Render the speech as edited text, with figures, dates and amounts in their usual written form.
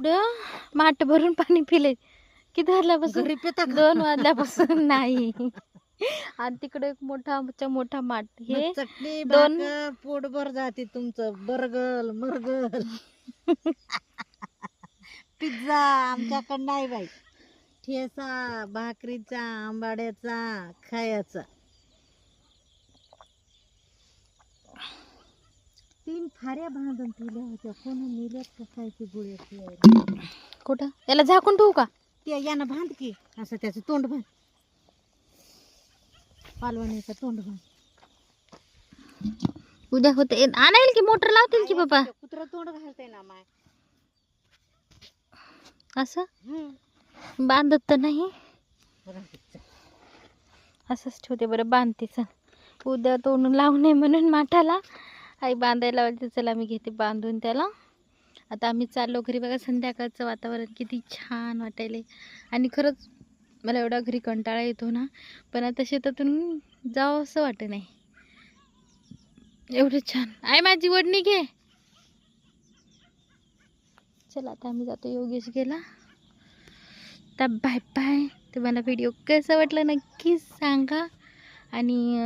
पुढं माठ भरून पाणी पिले. किती वाजल्यापासून? घरी पिता का? 2 वाजल्यापासून नाही. आणि तिकडे एक मोठा माठ. हे मग चटणी दोन भाकर पोटभर जाते तुमचं. बर्गल मर्गल पिझ्झा आमच्याकडं नाही बाई. ठेचा भाकरीचा आंबाड्याचा खायचा. 3 फाऱ्या बांधून ठेवल्या होत्या. कोण नेल्यात का काय ते गोळ्या कुठं याला झाकून ठेवू का? ते यानं बांध की असं त्याचं तोंड बांध. पालवणीचं तोंड बांध. उद्या होते आणायला की मोटर लावतील की बाबा. कुत्र तोंड घालते ना माय. असं बांधत तर नाही. राहते. असंच ठेवते बरं. बांधते चल. उद्या तोंड लावू नये म्हणून माठाला आई बांधायला लावते. चला मी घेते बांधून त्याला. आता आम्ही चाललो घरी. बघा संध्याकाळचं वातावरण किती छान वाटायले. आणि खरंच मला एवढा घरी कंटाळा येतो ना, पण आता शेतातून जावं असं वाटत नाही. एवढं छान आई माझी वडणी घे. चला आता आम्ही जातो. योगेश गेला. तर बाय बाय. तुम्हाला व्हिडिओ कसा वाटला नक्कीच सांगा. आणि